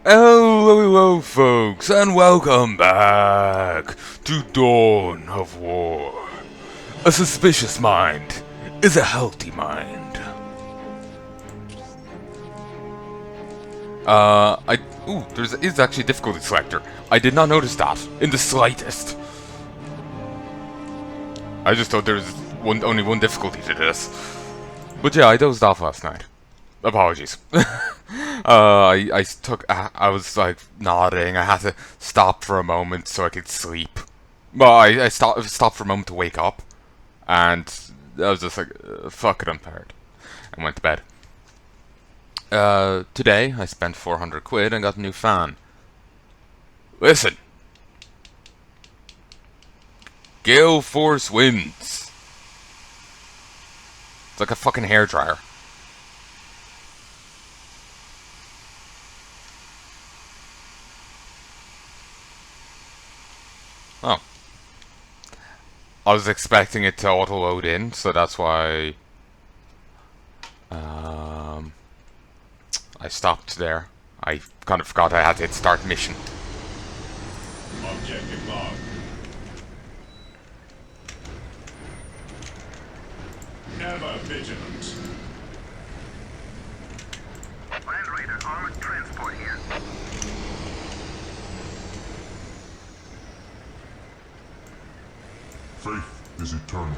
Hello, folks, and welcome back to Dawn of War. A suspicious mind is a healthy mind. There's actually a difficulty selector. I did not notice that in the slightest. I just thought there was only one difficulty to this. But yeah, I dozed off last night. Apologies. I was like nodding. I had to stop for a moment so I could sleep. Well, I stopped for a moment to wake up, and I was just like, fuck it, I'm tired, and went to bed. Today I spent 400 quid and got a new fan. Listen, Gale Force winds. It's like a fucking hairdryer. Oh. I was expecting it to auto-load in, so that's why I stopped there. I kind of forgot I had to hit start mission. Objective log. Ever vigilant. Land Raider armored transport here. Faith is eternal.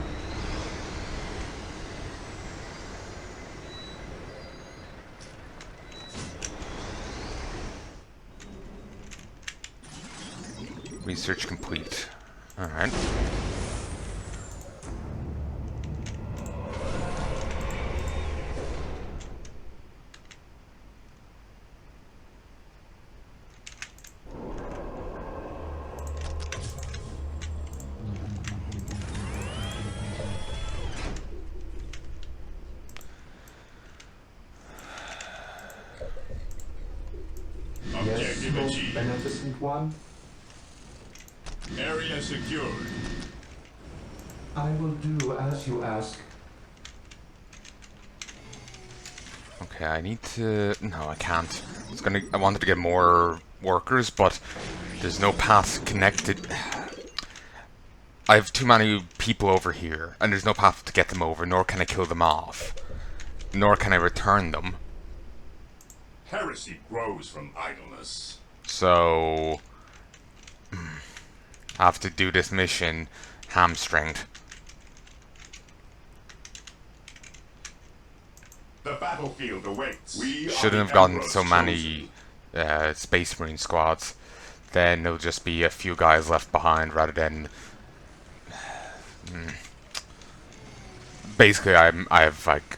Research complete. Alright. Objective Yes, achieved. beneficent one. Area secured. I will do as you ask. Okay, I need to... No, I can't. I wanted to get more workers, but there's no path connected. I have too many people over here, and there's no path to get them over, nor can I kill them off. Nor can I return them. Heresy grows from idleness. So... I have to do this mission hamstringed. The battlefield awaits. We Shouldn't are have the gotten Emperor's so many Space Marine squads. Then there'll just be a few guys left behind rather than... Basically, I have like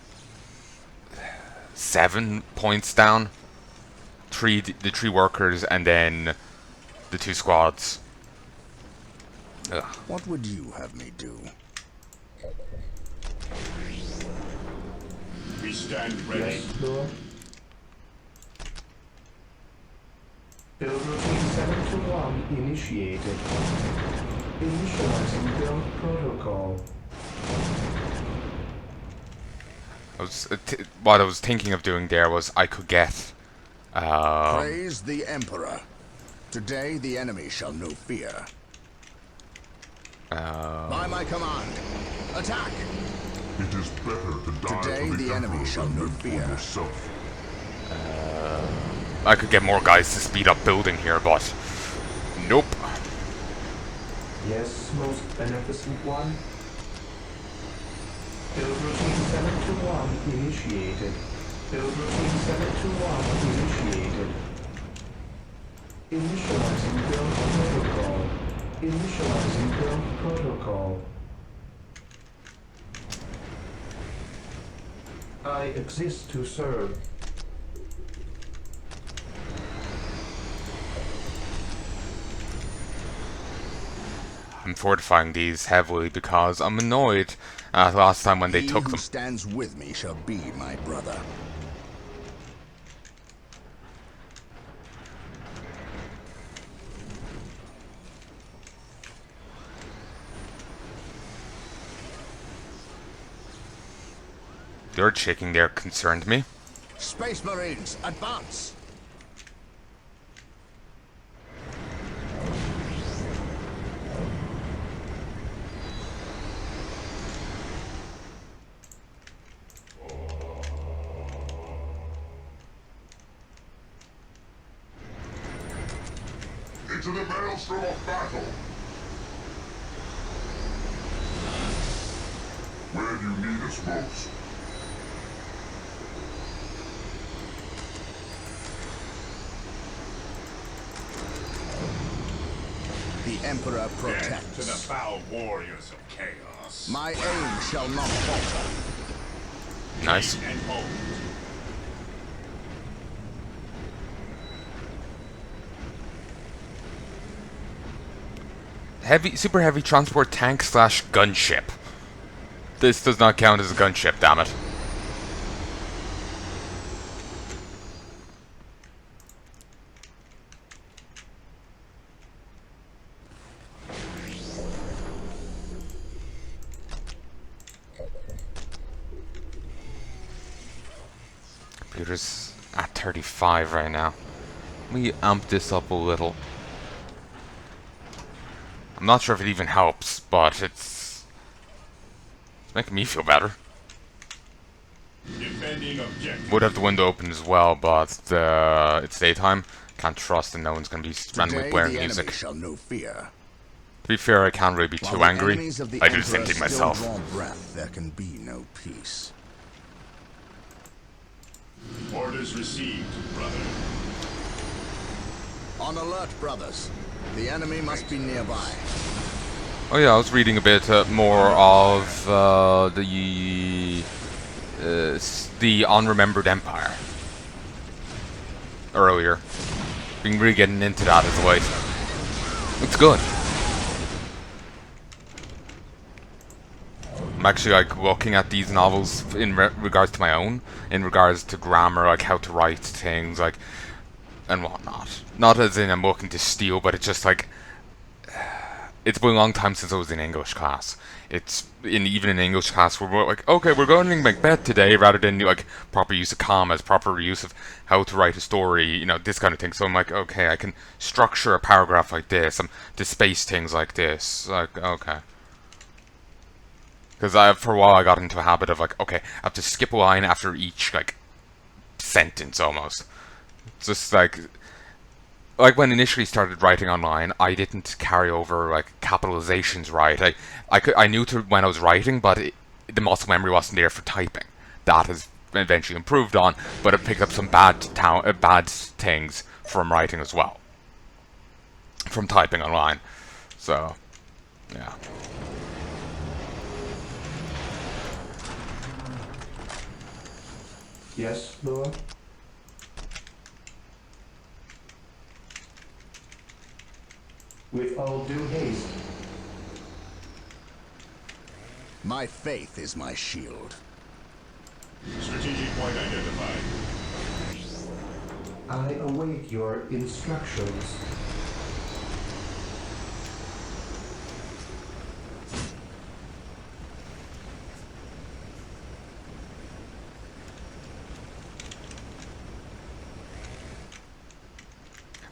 7 points down. The 3 workers and then the 2 squads. Ugh. What would you have me do? We stand ready. Yes, Lord. Build routine 721 initiated. Initializing build protocol. What I was thinking of doing there was I could get... Praise the Emperor. Today the enemy shall know fear. By my command, attack! It is better to die Today for the the enemy Emperor shall than know live for fear. yourself. I could get more guys to speed up building here, but... Nope. Yes, most beneficent one. Build routine 721 initiated. Build routine 721 initiated. Initializing build protocol. Initializing build protocol. I exist to serve. I'm fortifying these heavily because I'm annoyed last time when they He took who them. stands with me shall be my brother. Dirt shaking there concerned me. Space Marines, advance! Into the maelstrom of battle! Where do you need us most? The Emperor Death to the protects. foul warriors of chaos. My aim shall not falter. Nice. And hold. Super heavy transport tank slash gunship. This does not count as a gunship, damn it. Computer's at 35 right now. Let me amp this up a little. I'm not sure if it even helps, but it's making me feel better. Defending objective. Would have the window open as well, but it's daytime. Can't trust that no one's going to be randomly Today blaring the music. enemy shall know fear. To be fair, I can't really be While too the angry. enemies of the I do the same Emperor thing still myself. draw breath, there can be no peace. Orders received, brother. On alert, brothers. The enemy must be nearby. Oh yeah, I was reading a bit more of the Unremembered Empire earlier. Been really getting into that as of late. It's good. I'm actually like looking at these novels in regards to my own, in regards to grammar, like how to write things, like and whatnot. Not as in I'm looking to steal, but it's just like it's been a long time since I was in English class. It's even in English class we're like, okay, we're going to Macbeth today, rather than like proper use of commas, proper use of how to write a story, you know, this kind of thing. So I'm like, okay, I can structure a paragraph like this, to space things like this, like okay. Because for a while I got into a habit of like, okay, I have to skip a line after each like sentence almost. It's just like when initially started writing online, I didn't carry over like capitalizations right. I knew when I was writing, but the muscle memory wasn't there for typing. That has eventually improved on, but I picked up some bad things from writing as well, from typing online. So, yeah. Yes, Lord? With all due haste. My faith is my shield. Strategic point identified. I await your instructions.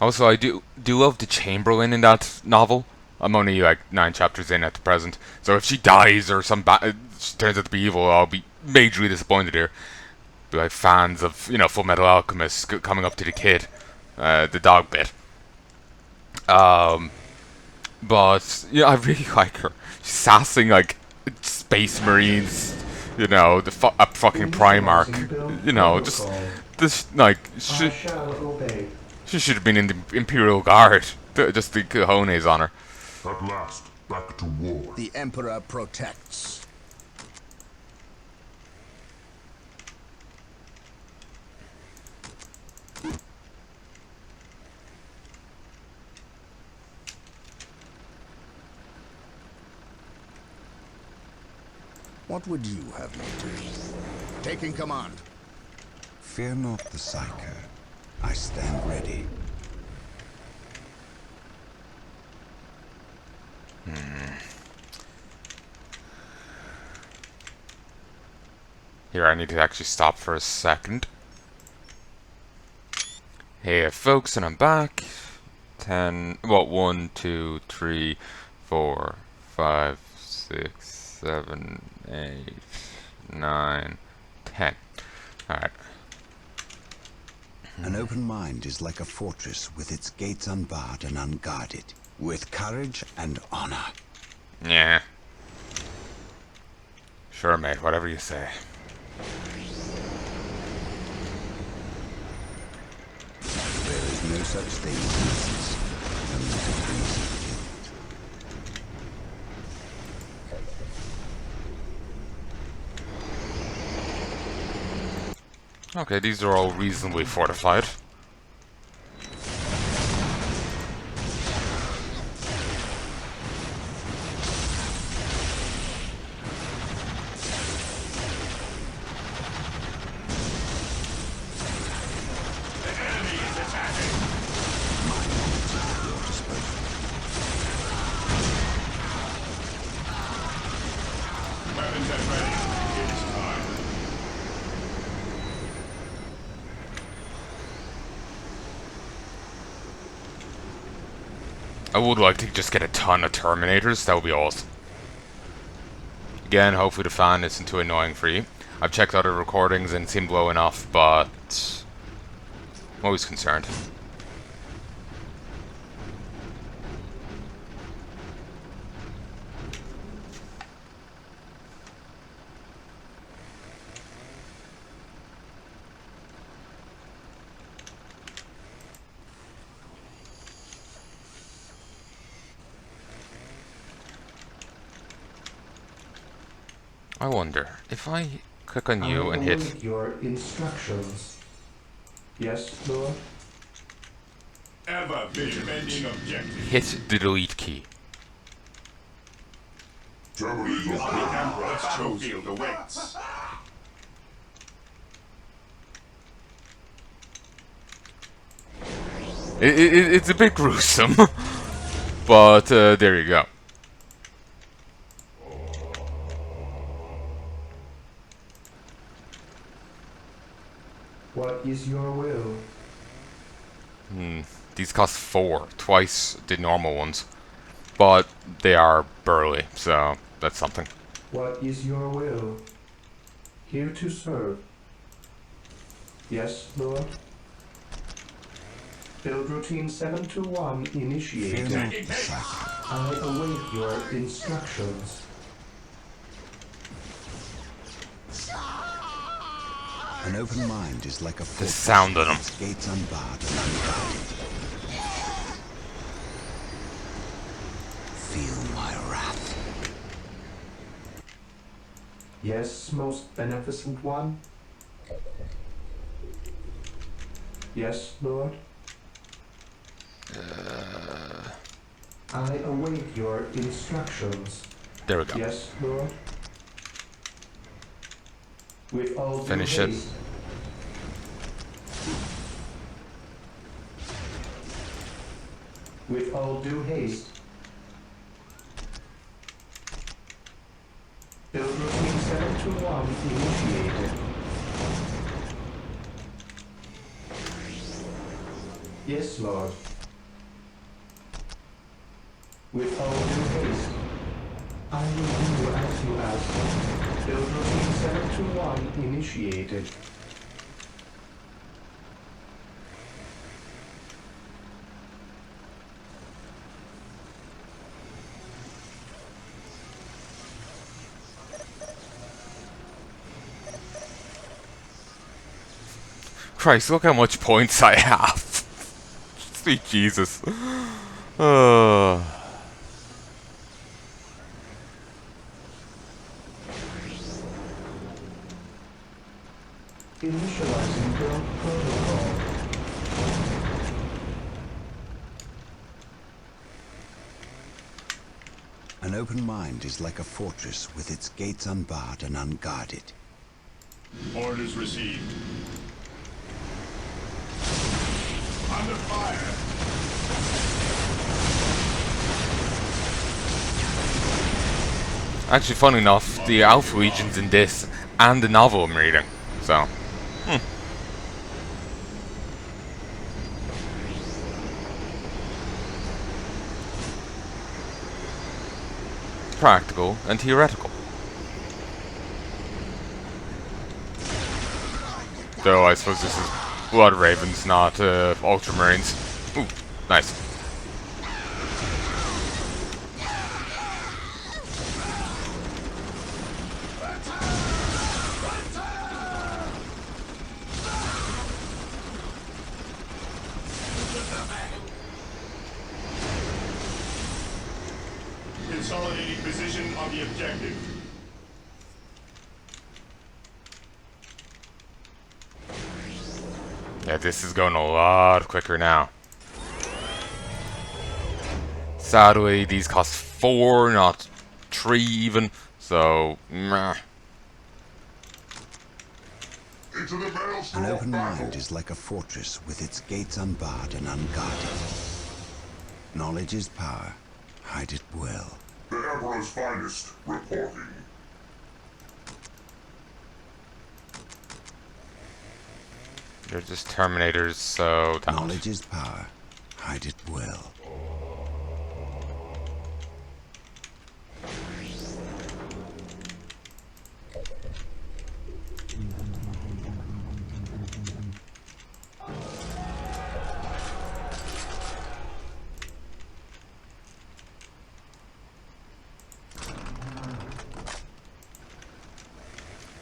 Also, I do love the Chamberlain in that novel. I'm only like 9 chapters in at the present, so if she dies or she turns out to be evil, I'll be majorly disappointed here. Be like fans of, you know, Full Metal Alchemist coming up to the kid, the dog bit. But yeah, I really like her. She's sassing like Space Marines, you know, the fucking Primarch, you know, just this like I shall obey. she should have been in the Imperial Guard. Just the cojones on her. At last, back to war. The Emperor protects. What would you have me do? Taking command. Fear not the Psycho. I stand ready. Here, I need to actually stop for a second. Hey folks, and I'm back. 1, 2, 3, 4, 5, 6, 7, 8, 9, 10. Alright. An open mind is like a fortress with its gates unbarred and unguarded, with courage and honor. Yeah. Sure, mate, whatever you say. There is no such thing as innocence, only degrees of guilt. Okay, these are all reasonably fortified. Weapons at ready. It is time. I would like to just get a ton of Terminators, that would be awesome. Again, hopefully the fan isn't too annoying for you. I've checked other recordings and it seemed low enough, but I'm always concerned. I wonder, if I click on you and hit... await your instructions. Yes, Lord? Ever vision-bending objective. hit the delete key. Terminate your The Emperor's battlefield awaits. It's a bit gruesome, but there you go. What is your will? These cost 4, twice the normal ones, but they are burly, so that's something. What is your will? Here to serve. Yes, Lord? Build routine 721 initiated. Fear not the cycle. I await your instructions. An open mind is like a fortress sound of them. with its gates unbarred and unguarded. Feel my wrath. Yes, most beneficent one? Yes, Lord? I await your instructions. There we go. Yes, Lord? With all due Finish it. haste. With all due haste. Build routine 721 initiated. Yes, Lord. With all due haste. I will do as you ask. Build routine 721 initiated. Christ, look how much points I have. Sweet Jesus. Initializing build protocol. An open mind is like a fortress with its gates unbarred and unguarded. Orders received. Under fire. Actually, fun enough, the Alpha Legion's in this, and the novel I'm reading, so... Practical and theoretical. Though I suppose this is Blood Ravens, not Ultramarines. Ooh, nice. Consolidating position on the objective. Yeah, this is going a lot quicker now. Sadly, these cost 4, not 3 even, so meh. Into the maelstrom An of open battle. mind is like a fortress with its gates unbarred and unguarded. Knowledge is power. Hide it well. The Emperor's finest reporting. They're just Terminators, so don't. Knowledge is power. Hide it well.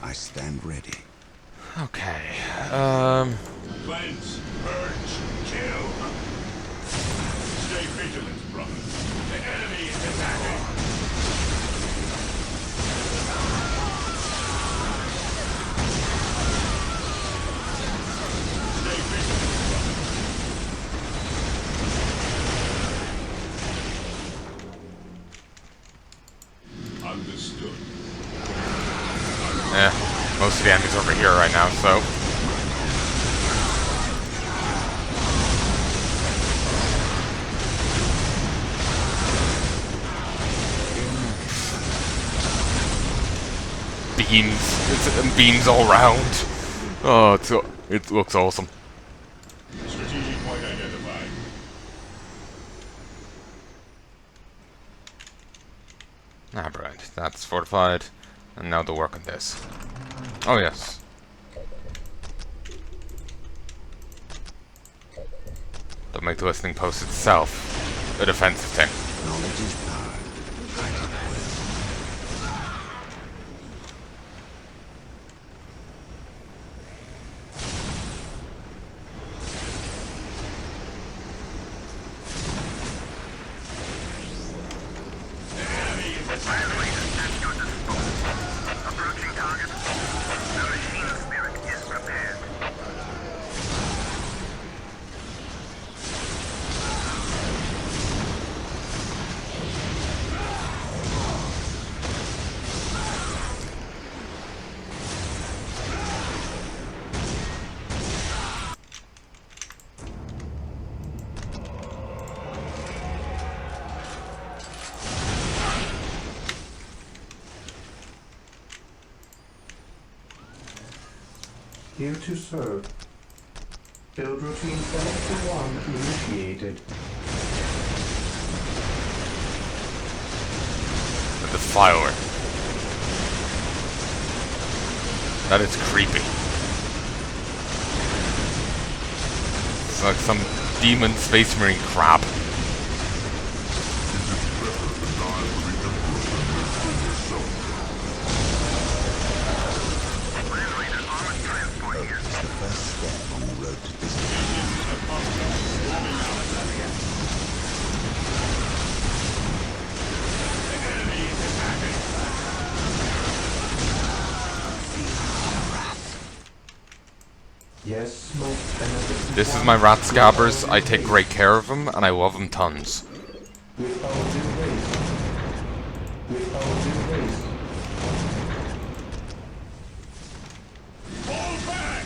I stand ready. Okay, Cleanse, purge, kill. Stay vigilant, brother. The enemy is attacking. Stay vigilant, brother. Understood. most of the enemies over here right now, so. Beams all around. Oh, it looks awesome. Strategic point identified. Ah, right. That's fortified. And now they'll work on this. Oh, yes. They'll make the listening post itself a defensive thing. Knowledge is power. Approaching target. The machine spirit is prepared. Here to serve. Build routine select 1 initiated. The Defiler. That is creepy. It's like some demon space marine crap. The first step on the road to business. Yes, my benefit. This is my rat scabbers. I take great care of them, and I love them tons. With our new race. With our new race. Fall back!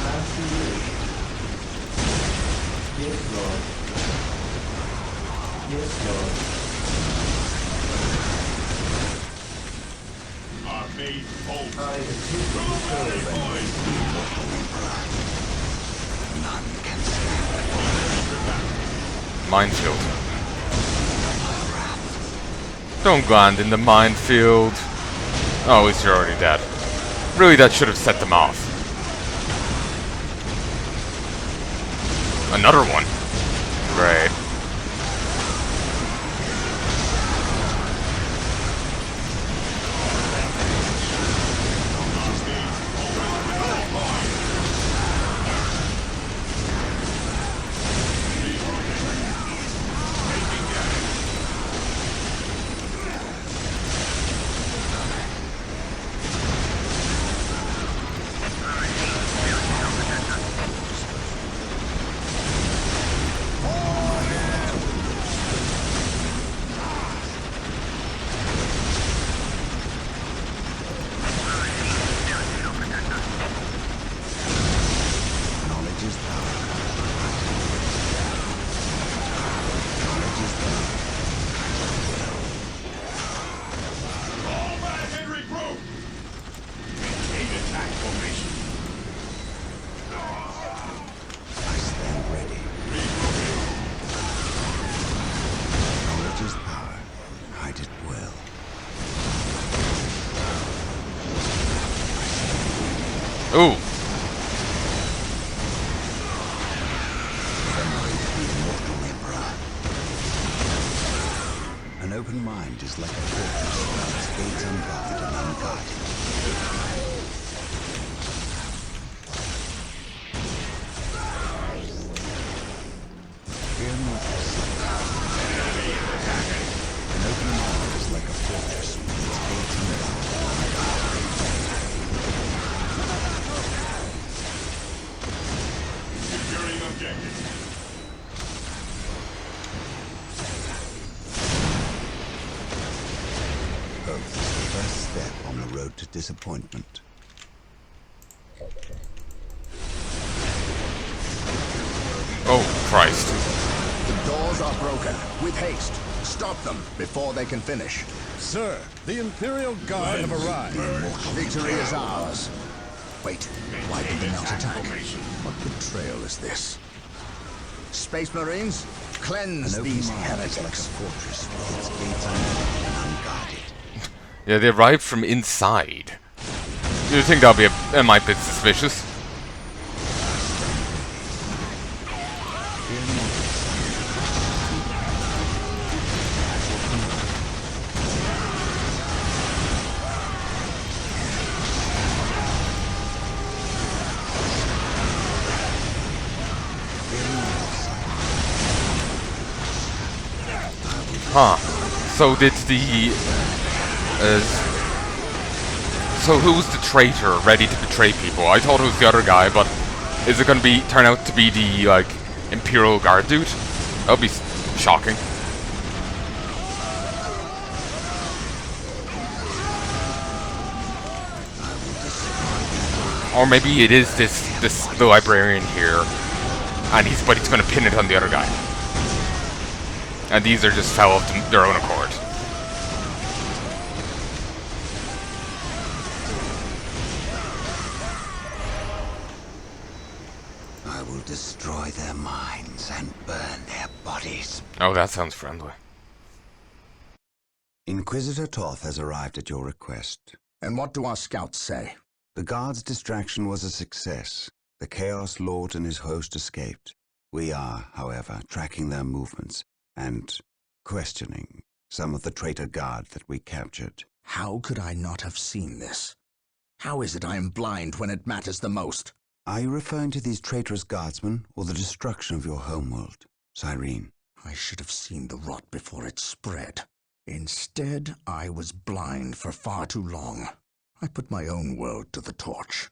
As you wish. Yes, Lord. Yes, Lord. Our main bolt. I attempt to serve Minefield. Don't land in the minefield. Oh, at least you're already dead. Really, that should have set them off. Another one. Great. Knowledge is power. Knowledge is power. Fall back and regroup! Maintain attack formation. I stand ready. Knowledge is power. Hide it well. Ooh. Venerate the immortal Emperor. An open mind is like a fortress with its gates unbarred and unguarded. Fear not the sight. An open mind is like a fortress with its gates unbarred and unguarded. Securing objective. Hope is the first step on the road to disappointment. Oh, Christ. The doors are broken. With haste. Stop them before they can finish. Sir, the Imperial Guard have arrived. Victory is ours. Wait, why did they not attack? Formation. What betrayal is this? Space Marines, An cleanse open these mind is like a heretics. fortress with its gates unbarred and unguarded. Yeah, they arrived from inside. You'd think that'd be a might be suspicious. Fear not the sight. Huh. So did the... so who's the traitor ready to betray people? I thought it was the other guy, but is it going to be turn out to be the, like, Imperial Guard dude? That would be shocking. Or maybe it is the librarian here, and he's going to pin it on the other guy. And these are just fell of their own accord. I will destroy their minds and burn their bodies. Oh, that sounds friendly. Inquisitor Toth has arrived at your request. And what do our scouts say? The guard's distraction was a success. The Chaos Lord and his host escaped. We are, however, tracking their movements and questioning some of the traitor guard that we captured. How could I not have seen this? How is it I am blind when it matters the most? Are you referring to these traitorous guardsmen or the destruction of your homeworld, Cyrene? I should have seen the rot before it spread. Instead, I was blind for far too long. I put my own world to the torch.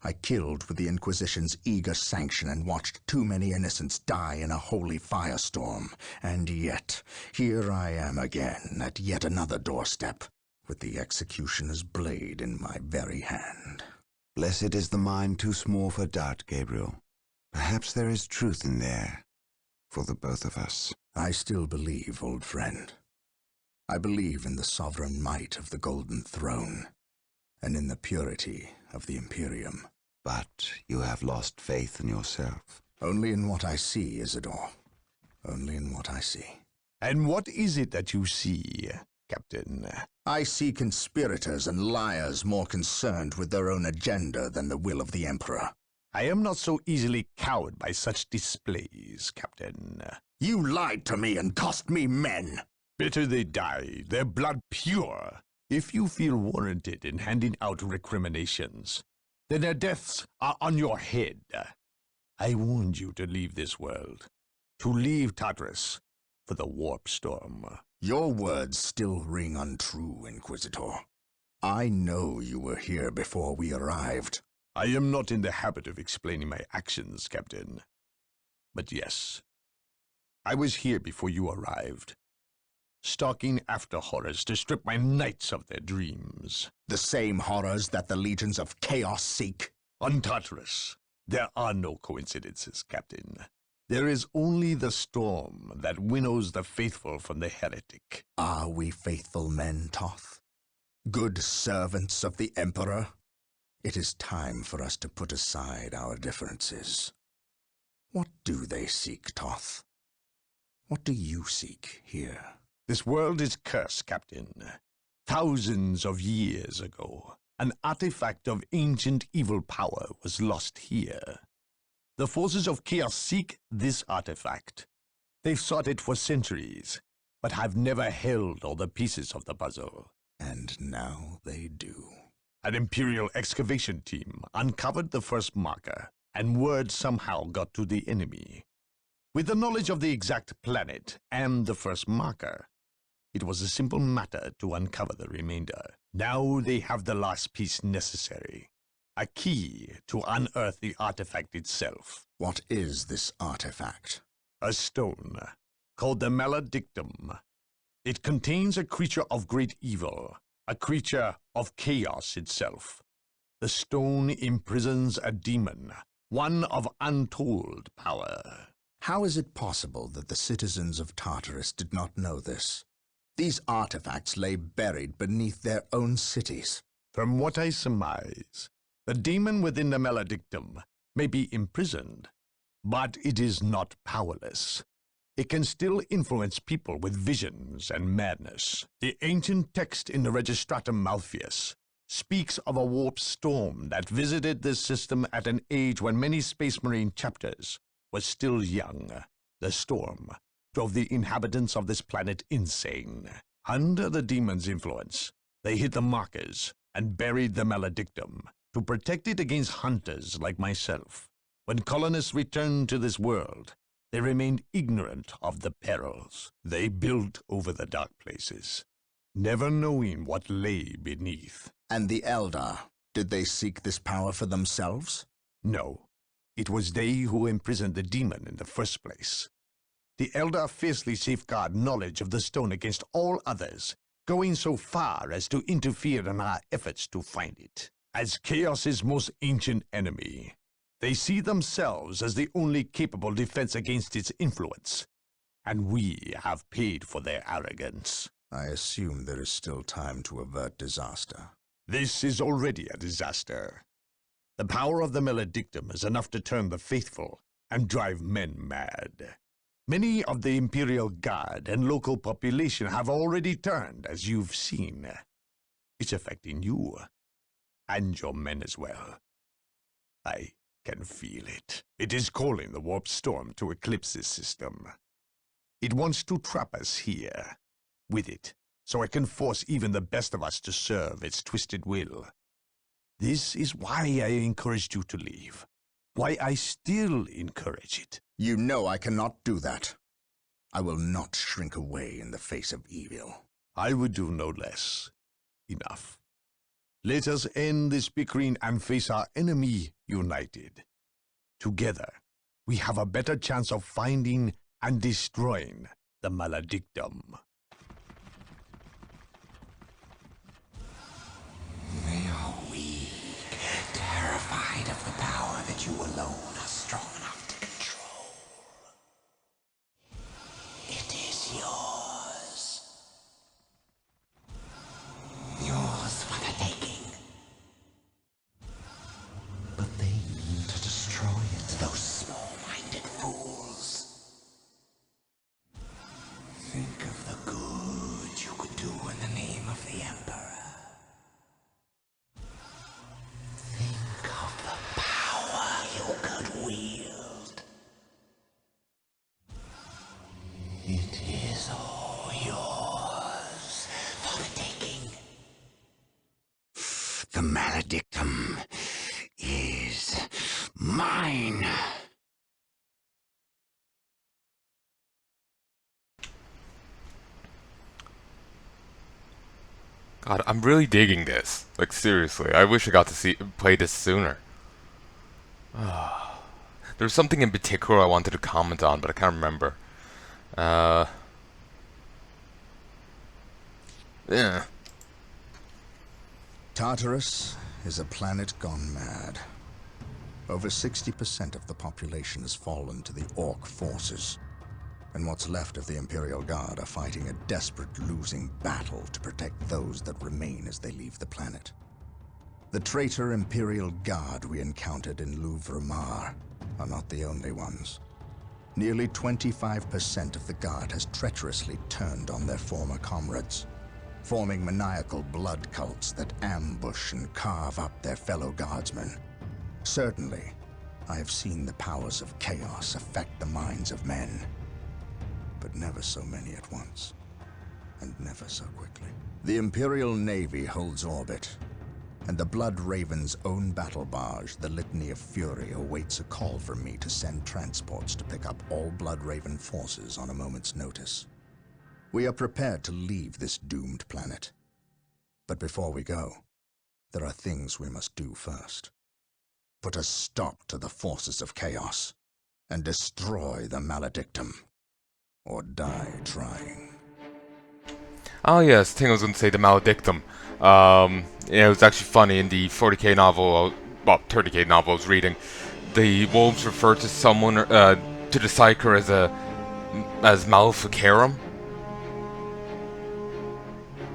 I killed with the Inquisition's eager sanction and watched too many innocents die in a holy firestorm. And yet, here I am again at yet another doorstep, with the executioner's blade in my very hand. Blessed is the mind too small for doubt, Gabriel. Perhaps there is truth in there, for the both of us. I still believe, old friend. I believe in the sovereign might of the Golden Throne, and in the purity of the Imperium. But you have lost faith in yourself. Only in what I see, Isidore. Only in what I see. And what is it that you see? Captain. I see conspirators and liars more concerned with their own agenda than the will of the Emperor. I am not so easily cowed by such displays, Captain. You lied to me and cost me men. Better they die, their blood pure. If you feel warranted in handing out recriminations, then their deaths are on your head. I warned you to leave this world, to leave Tartarus for the warp storm. Your words still ring untrue, Inquisitor. I know you were here before we arrived. I am not in the habit of explaining my actions, Captain. But yes, I was here before you arrived, stalking after horrors to strip my knights of their dreams. The same horrors that the legions of chaos seek. On Tartarus, there are no coincidences, Captain. There is only the storm that winnows the faithful from the heretic. Are we faithful men, Toth? Good servants of the Emperor? It is time for us to put aside our differences. What do they seek, Toth? What do you seek here? This world is cursed, Captain. Thousands of years ago, an artifact of ancient evil power was lost here. The forces of chaos seek this artifact. They've sought it for centuries, but have never held all the pieces of the puzzle. And now they do. An Imperial excavation team uncovered the first marker, and word somehow got to the enemy. With the knowledge of the exact planet and the first marker, it was a simple matter to uncover the remainder. Now they have the last piece necessary. A key to unearth the artifact itself. What is this artifact? A stone, called the Maledictum. It contains a creature of great evil, a creature of chaos itself. The stone imprisons a demon, one of untold power. How is it possible that the citizens of Tartarus did not know this? These artifacts lay buried beneath their own cities. From what I surmise, the demon within the Maledictum may be imprisoned, but it is not powerless. It can still influence people with visions and madness. The ancient text in the Registratum Malpheus speaks of a warp storm that visited this system at an age when many Space Marine chapters were still young. The storm drove the inhabitants of this planet insane. Under the demon's influence, they hit the markers and buried the Maledictum to protect it against hunters like myself. When colonists returned to this world, they remained ignorant of the perils. They built over the dark places, never knowing what lay beneath. And the Eldar, did they seek this power for themselves? No, it was they who imprisoned the demon in the first place. The Eldar fiercely safeguard knowledge of the stone against all others, going so far as to interfere in our efforts to find it. As Chaos's most ancient enemy, they see themselves as the only capable defense against its influence, and we have paid for their arrogance. I assume there is still time to avert disaster. This is already a disaster. The power of the Maledictum is enough to turn the faithful and drive men mad. Many of the Imperial Guard and local population have already turned, as you've seen. It's affecting you, and your men as well. I can feel it. It is calling the warp storm to eclipse this system. It wants to trap us here, with it, so it can force even the best of us to serve its twisted will. This is why I encouraged you to leave. Why I still encourage it. You know I cannot do that. I will not shrink away in the face of evil. I would do no less. Enough. Let us end this bickering and face our enemy united. Together, we have a better chance of finding and destroying the Maledictum. They are weak, terrified of the power that you alone are strong enough to control. It is yours. Yours for the taking. But they mean to destroy it, those small-minded fools. Think of the good you could do in the God, I'm really digging this. Like, seriously, I wish I got to play this sooner. There's something in particular I wanted to comment on, but I can't remember. Yeah. Tartarus is a planet gone mad. Over 60% of the population has fallen to the Orc forces, and what's left of the Imperial Guard are fighting a desperate losing battle to protect those that remain as they leave the planet. The traitor Imperial Guard we encountered in Louvre-Mar are not the only ones. Nearly 25% of the Guard has treacherously turned on their former comrades, forming maniacal blood cults that ambush and carve up their fellow Guardsmen. Certainly, I have seen the powers of chaos affect the minds of men, but never so many at once, and never so quickly. The Imperial Navy holds orbit, and the Blood Raven's own battle barge, the Litany of Fury, awaits a call from me to send transports to pick up all Blood Raven forces on a moment's notice. We are prepared to leave this doomed planet. But before we go, there are things we must do first. Put a stop to the forces of chaos, and destroy the Maledictum, or die trying. Oh yes, thing I was going to say, the Maledictum. Yeah, it was actually funny in the 40k novel, well, 30k novel I was reading. The wolves refer to someone, to the Psyker as Maleficarum.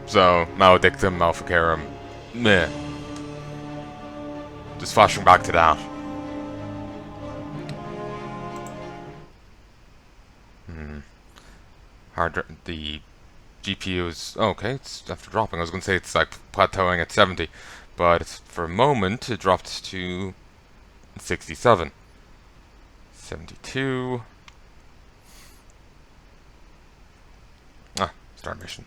So, Maledictum, Maleficarum, meh. Just flashing back to that. The GPU is okay. It's after dropping. I was going to say it's like plateauing at 70, but for a moment it dropped to 67, 72. Start mission.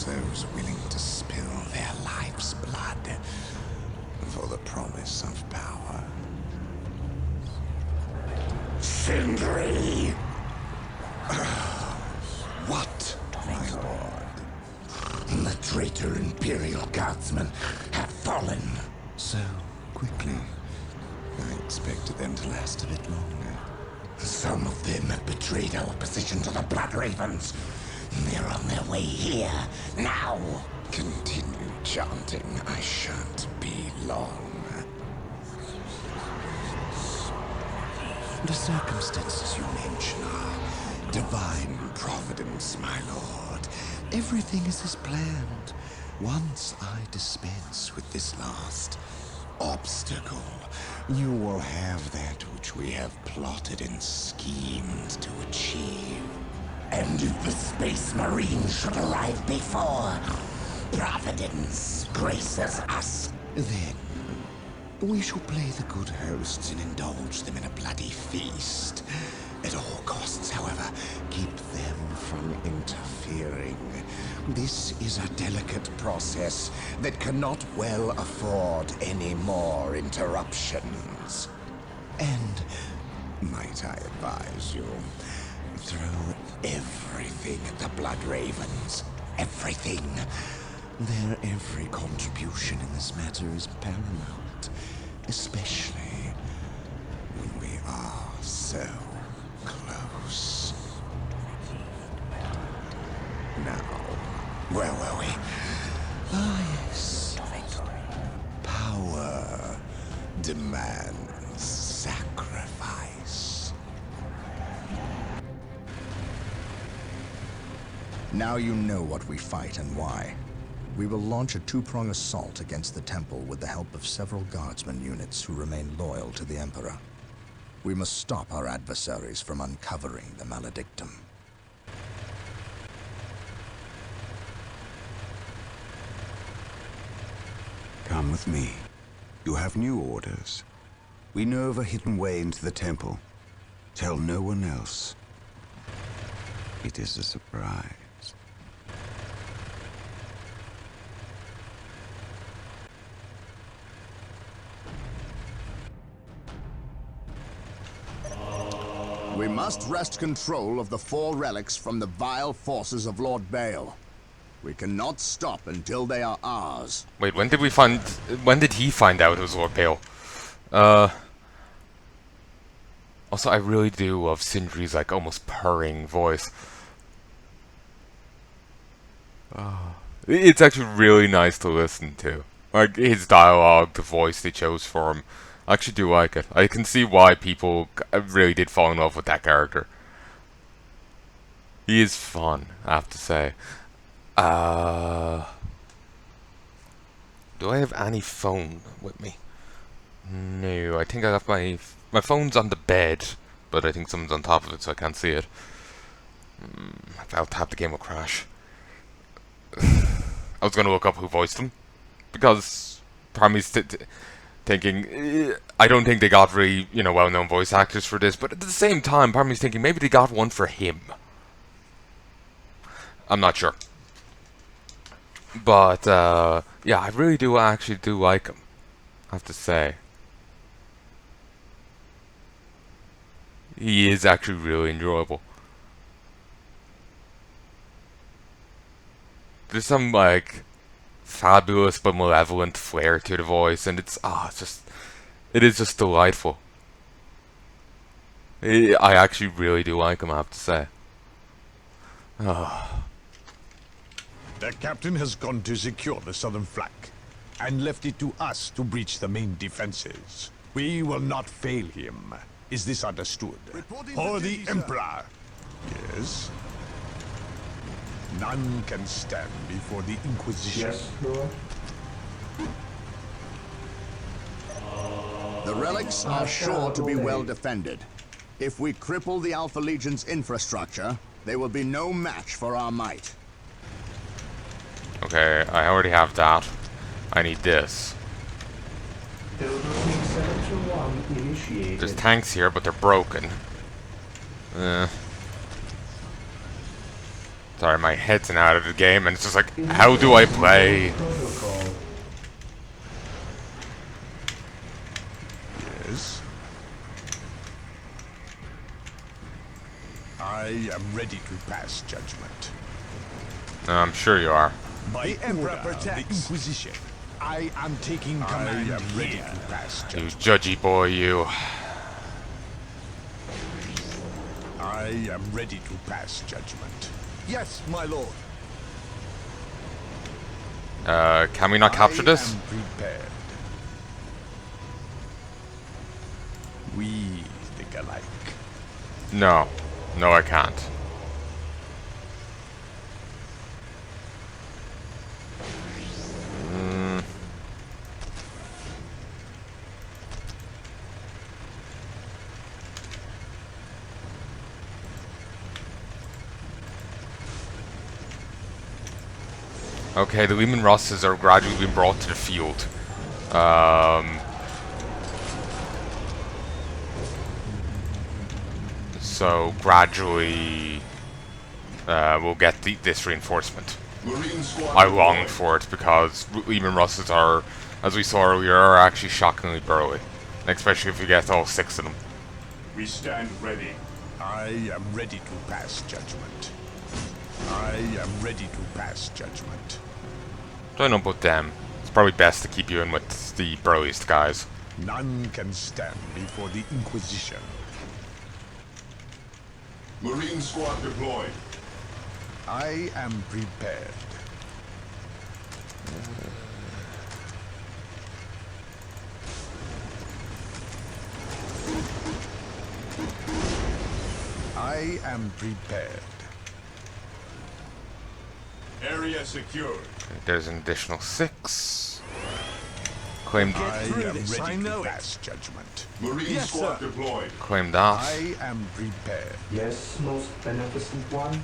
Those willing to spill their life's blood for the promise of power. Sindri! What, my lord? The traitor Imperial Guardsmen have fallen. So quickly. I expected them to last a bit longer. Some of them have betrayed our position to the Blood Ravens. They're on their way here, now! Continue chanting. I shan't be long. The circumstances you mention are divine providence, my lord. Everything is as planned. Once I dispense with this last obstacle, you will have that which we have plotted and schemed to achieve. And if the Space Marines should arrive before, Providence graces us. Then, we shall play the good hosts and indulge them in a bloody feast. At all costs, however, keep them from interfering. This is a delicate process that cannot well afford any more interruptions. And, might I advise you, throw everything at the Blood Ravens. Everything. Their every contribution in this matter is paramount, especially when we are so close. Now, where were we? Ah, yes. Power demands sacrifice. Now you know what we fight and why. We will launch a two-prong assault against the temple with the help of several guardsman units who remain loyal to the Emperor. We must stop our adversaries from uncovering the Maledictum. Come with me. You have new orders. We know of a hidden way into the temple. Tell no one else. It is a surprise. We must wrest control of the 4 relics from the vile forces of Lord Baal. We cannot stop until they are ours. Wait, when did we find... When did he find out it was Lord Bale? Also, I really do love Sindri's, like, almost purring voice. It's actually really nice to listen to. Like, his dialogue, the voice they chose for him. I actually do like it. I can see why people really did fall in love with that character. He is fun, I have to say. Do I have any phone with me? No, I think I left my phone's on the bed, but I think someone's on top of it, so I can't see it. If I'll tap, the game will crash. I was gonna look up who voiced them, because part of me's thinking, I don't think they got really, well-known voice actors for this, but at the same time, part of me's thinking maybe they got one for him. I'm not sure. But, yeah, I really do actually like him, I have to say. He is actually really enjoyable. There's some, like, fabulous but malevolent flair to the voice, and it is just delightful. I actually really do like him, I have to say. The captain has gone to secure the southern flank, and left it to us to breach the main defenses. We will not fail him. Is this understood? For the Emperor. Yes. None can stand before the Inquisition. Yes, Lord. The relics are sure to be well defended. If we cripple the Alpha Legion's infrastructure, they will be no match for our might. Okay, I already have that. I need this. There's tanks here, but they're broken. Sorry, my head's out of the game, and it's just like, how do I play? Yes. I am ready to pass judgment. I'm sure you are. By order of the Inquisition, I am taking command. I am ready to pass You judgment. judgy boy, you. I am ready to pass judgment. Yes, my lord. Can we not capture this? I am prepared. We think alike. No. No, I can't. Okay, the Lehman Russes are gradually being brought to the field. So gradually we'll get this reinforcement. I long for it because Lehman Russes are, as we saw earlier, are actually shockingly burly. Especially if you get all 6 of them. We stand ready. I am ready to pass judgment. I am ready to pass judgment. Don't know about them. It's probably best to keep you in with the burliest guys. None can stand before the Inquisition. Marine squad deployed. I am prepared. I am prepared. Area secured. There's an additional 6. Claim, I am ready to pass judgment. Marine squad deployed. claim that. I am prepared. Yes, most beneficent one.